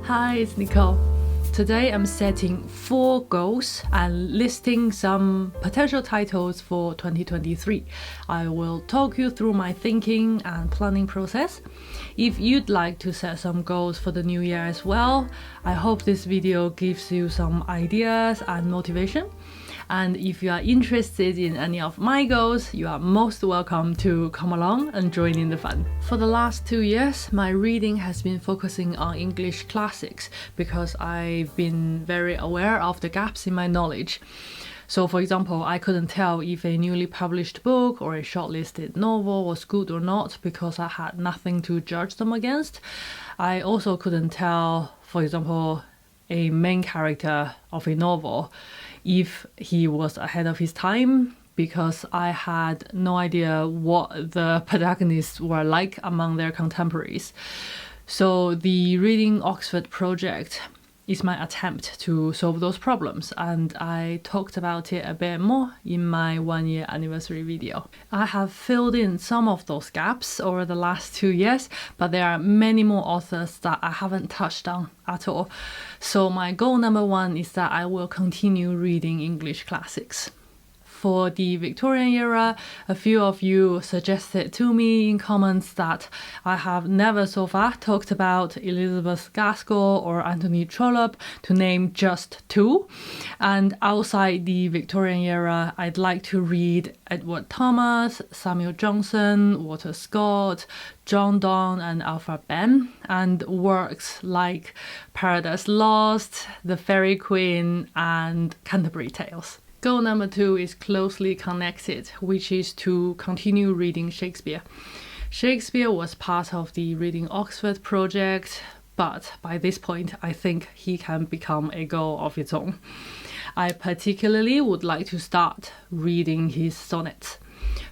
Hi, it's Nicole. Today I'm setting 4 goals and listing some potential titles for 2023. I will talk you through my thinking and planning process. If you'd like to set some goals for the new year as well, I hope this video gives you some ideas and motivation. And if you are interested in any of my goals, you are most welcome to come along and join in the fun. For the last 2 years, my reading has been focusing on English classics because I've been very aware of the gaps in my knowledge. So for example, I couldn't tell if a newly published book or a shortlisted novel was good or not because I had nothing to judge them against. I also couldn't tell, for example, a main character of a novel if he was ahead of his time because I had no idea what the protagonists were like among their contemporaries. So the Reading Oxford project is my attempt to solve those problems, and I talked about it a bit more in my 1-year anniversary video. I have filled in some of those gaps over the last 2 years, but there are many more authors that I haven't touched on at all. So my goal number 1 is that I will continue reading English classics. For the Victorian era, a few of you suggested to me in comments that I have never so far talked about Elizabeth Gaskell or Anthony Trollope, to name just 2. And outside the Victorian era, I'd like to read Edward Thomas, Samuel Johnson, Walter Scott, John Donne and Alfred Ben, and works like Paradise Lost, The Fairy Queen and Canterbury Tales. Goal number 2 is closely connected, which is to continue reading Shakespeare. Shakespeare was part of the Reading Oxford project, but by this point I think he can become a goal of its own. I particularly would like to start reading his sonnets.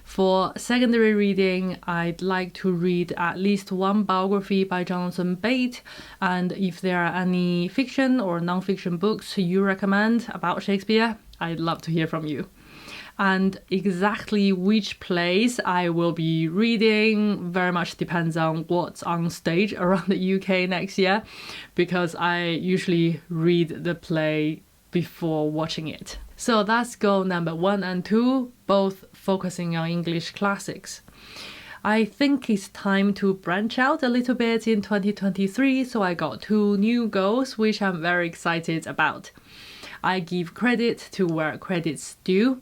For secondary reading, I'd like to read at least 1 biography by Jonathan Bate, and if there are any fiction or non-fiction books you recommend about Shakespeare, I'd love to hear from you. And exactly which plays I will be reading very much depends on what's on stage around the UK next year, because I usually read the play before watching it. So that's goal number 1 and 2, both focusing on English classics. I think it's time to branch out a little bit in 2023, so I got 2 new goals which I'm very excited about. I give credit to where credit's due.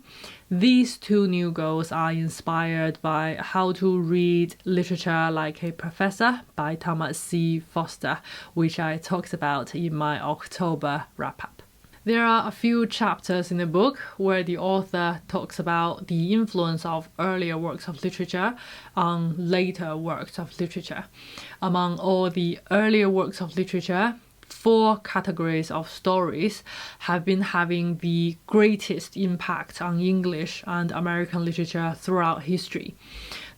These 2 new goals are inspired by How to Read Literature Like a Professor by Thomas C. Foster, which I talked about in my October wrap-up. There are a few chapters in the book where the author talks about the influence of earlier works of literature on later works of literature. Among all the earlier works of literature, 4 categories of stories have been having the greatest impact on English and American literature throughout history.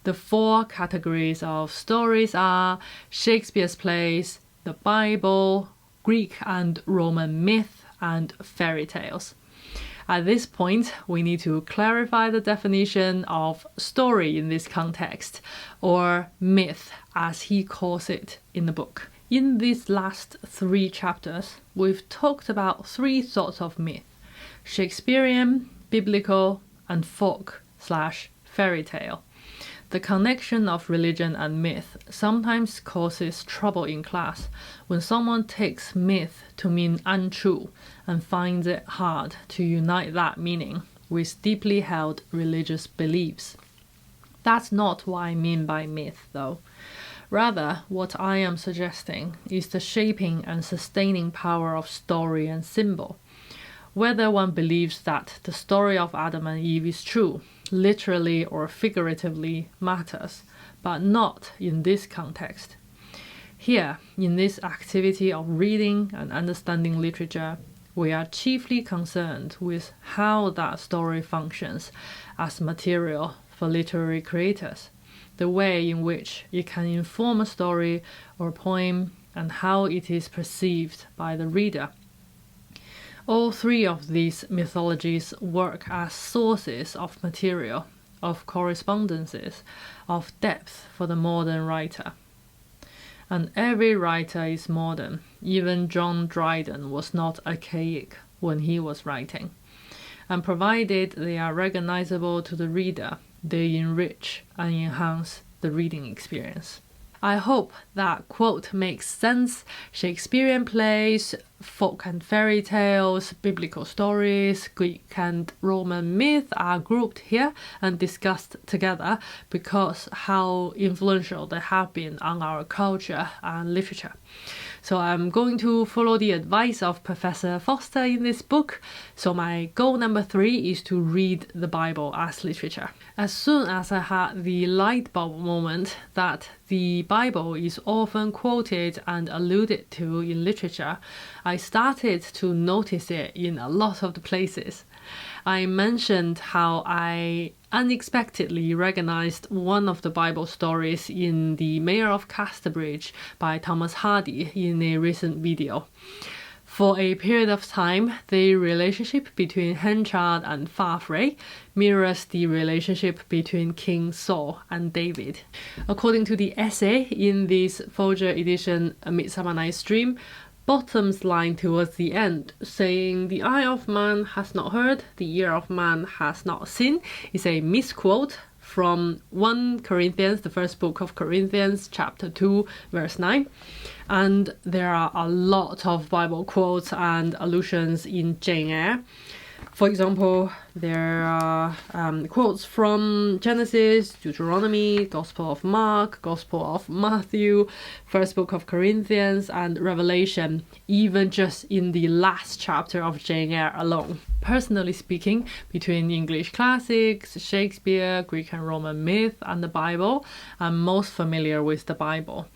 The 4 categories of stories are Shakespeare's plays, the Bible, Greek and Roman myth, and fairy tales. At this point, we need to clarify the definition of story in this context, or myth as he calls it in the book. In these last 3 chapters, we've talked about 3 sorts of myth: Shakespearean, biblical, and folk/fairy tale. The connection of religion and myth sometimes causes trouble in class when someone takes myth to mean untrue and finds it hard to unite that meaning with deeply held religious beliefs. That's not what I mean by myth, though. Rather, what I am suggesting is the shaping and sustaining power of story and symbol. Whether one believes that the story of Adam and Eve is true, literally or figuratively, matters, but not in this context. Here, in this activity of reading and understanding literature, we are chiefly concerned with how that story functions as material for literary creators, the way in which it can inform a story or poem, and how it is perceived by the reader. All 3 of these mythologies work as sources of material, of correspondences, of depth for the modern writer. and every writer is modern. Even John Dryden was not archaic when he was writing. And provided they are recognizable to the reader, they enrich and enhance the reading experience. I hope that quote makes sense. Shakespearean plays, folk and fairy tales, biblical stories, Greek and Roman myth are grouped here and discussed together because how influential they have been on our culture and literature. So I'm going to follow the advice of Professor Foster in this book. So my goal number 3 is to read the Bible as literature. As soon as I had the light bulb moment that the Bible is often quoted and alluded to in literature, I started to notice it in a lot of the places. I mentioned how I unexpectedly recognized one of the Bible stories in The Mayor of Casterbridge by Thomas Hardy in a recent video. For a period of time, the relationship between Henchard and Farfrae mirrors the relationship between King Saul and David. According to the essay in this Folger edition, A Midsummer Night's Dream, Bottom's line towards the end, saying the eye of man has not heard, the ear of man has not seen, is a misquote from 1 Corinthians, the first book of Corinthians, chapter 2, verse 9. And there are a lot of Bible quotes and allusions in Jane Eyre. For example, there are quotes from Genesis, Deuteronomy, Gospel of Mark, Gospel of Matthew, First Book of Corinthians, and Revelation, even just in the last chapter of Jane Eyre alone. Personally speaking, between English classics, Shakespeare, Greek and Roman myth, and the Bible, I'm most familiar with the Bible.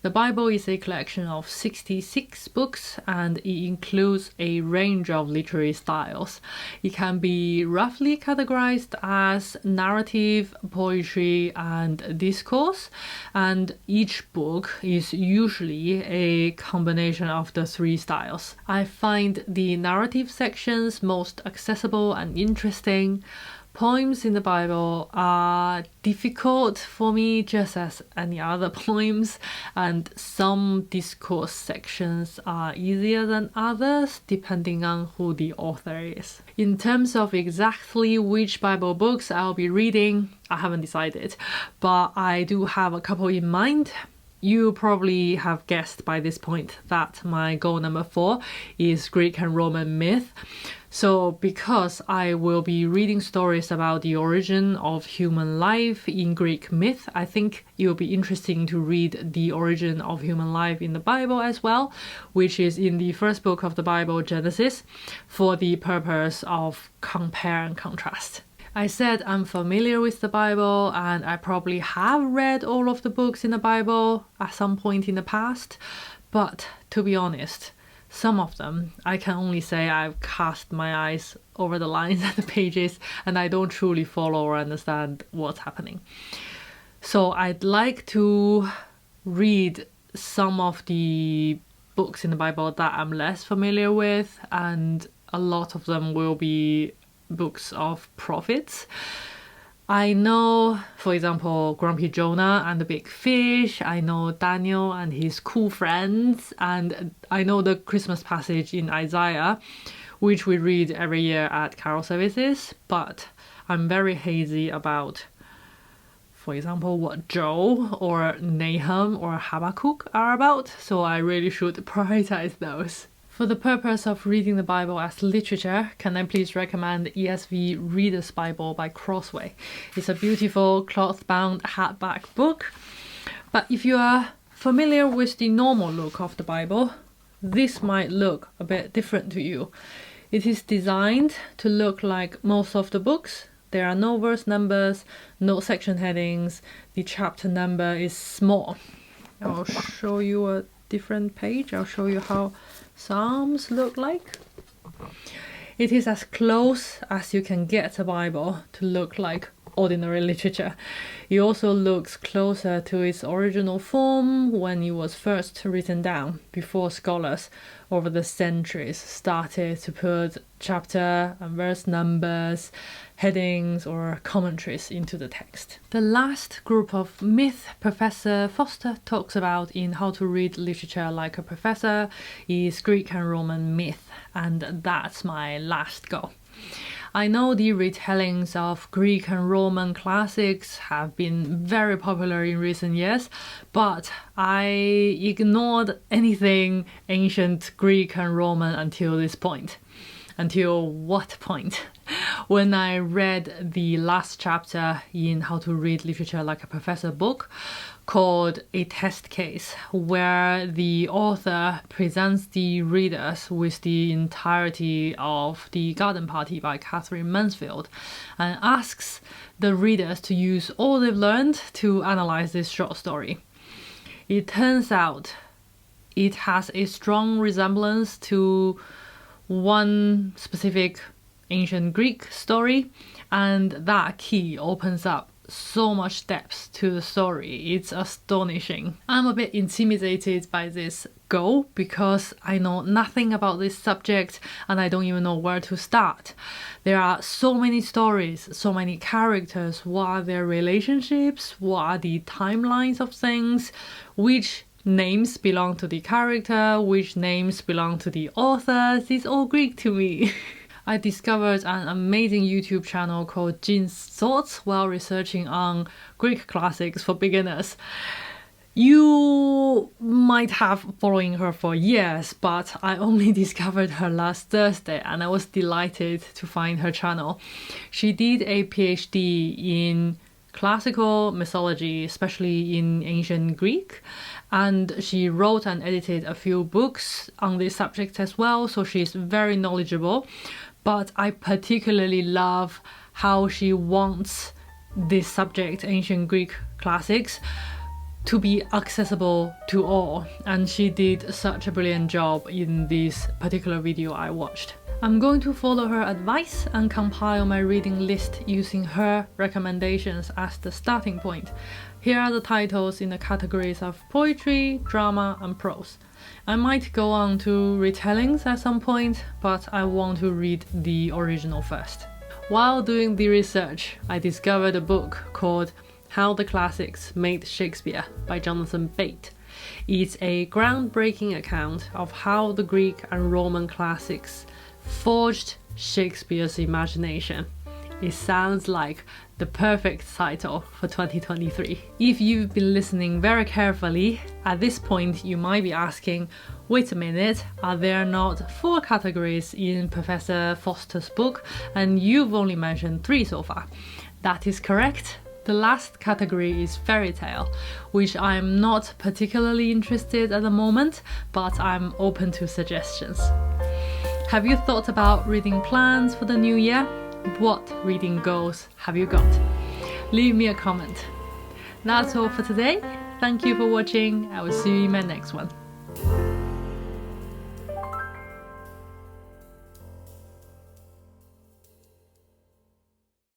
The Bible is a collection of 66 books and it includes a range of literary styles. It can be roughly categorized as narrative, poetry, and discourse, and each book is usually a combination of the 3 styles. I find the narrative sections most accessible and interesting. Poems in the Bible are difficult for me just as any other poems, and some discourse sections are easier than others depending on who the author is. In terms of exactly which Bible books I'll be reading, I haven't decided, but I do have a couple in mind. You probably have guessed by this point that my goal number 4 is Greek and Roman myth. So because I will be reading stories about the origin of human life in Greek myth, I think it will be interesting to read the origin of human life in the Bible as well, which is in the first book of the Bible, Genesis, for the purpose of compare and contrast. I said I'm familiar with the Bible and I probably have read all of the books in the Bible at some point in the past, but to be honest, some of them, I can only say I've cast my eyes over the lines and the pages and I don't truly follow or understand what's happening. So I'd like to read some of the books in the Bible that I'm less familiar with, and a lot of them will be books of prophets. I know, for example, Grumpy Jonah and the Big Fish. I know Daniel and his cool friends. And I know the Christmas passage in Isaiah, which we read every year at carol services. But I'm very hazy about, for example, what Joel or Nahum or Habakkuk are about. So I really should prioritize those. For the purpose of reading the Bible as literature, can I please recommend ESV Reader's Bible by Crossway? It's a beautiful cloth-bound hardback book. But if you are familiar with the normal look of the Bible, this might look a bit different to you. It is designed to look like most of the books. There are no verse numbers, no section headings. The chapter number is small. I'll show you a different page. I'll show you how Psalms look like. It is as close as you can get a Bible to look like ordinary literature. It also looks closer to its original form when it was first written down, before scholars over the centuries started to put chapter and verse numbers, headings, or commentaries into the text. The last group of myth Professor Foster talks about in How to Read Literature Like a Professor is Greek and Roman myth, and that's my last go. I know the retellings of Greek and Roman classics have been very popular in recent years, but I ignored anything ancient Greek and Roman until this point. Until what point? When I read the last chapter in How to Read Literature Like a Professor book called A Test Case, where the author presents the readers with the entirety of The Garden Party by Catherine Mansfield and asks the readers to use all they've learned to analyze this short story. It turns out it has a strong resemblance to one specific ancient Greek story, and that key opens up so much depth to the story. It's astonishing. I'm a bit intimidated by this go because I know nothing about this subject and I don't even know where to start. There are so many stories, so many characters. What are their relationships? What are the timelines of things? Which names belong to the character? Which names belong to the authors? It's all Greek to me. I discovered an amazing YouTube channel called Jin's Thoughts while researching on Greek classics for beginners. You might have following her for years, but I only discovered her last Thursday and I was delighted to find her channel. She did a PhD in classical mythology, especially in ancient Greek, and she wrote and edited a few books on this subject as well, so she's very knowledgeable. But I particularly love how she wants this subject, ancient Greek classics, to be accessible to all, and she did such a brilliant job in this particular video I watched. I'm going to follow her advice and compile my reading list using her recommendations as the starting point. Here are the titles in the categories of poetry, drama, and prose. I might go on to retellings at some point, but I want to read the original first. While doing the research, I discovered a book called How the Classics Made Shakespeare by Jonathan Bate. It's a groundbreaking account of how the Greek and Roman classics forged Shakespeare's imagination. It sounds like the perfect title for 2023. If you've been listening very carefully, at this point you might be asking, wait a minute, are there not 4 categories in Professor Foster's book and you've only mentioned 3 so far? That is correct. The last category is fairy tale, which I'm not particularly interested at the moment, but I'm open to suggestions. Have you thought about reading plans for the new year? What reading goals have you got? Leave me a comment. That's all for today. Thank you for watching. I will see you in my next one.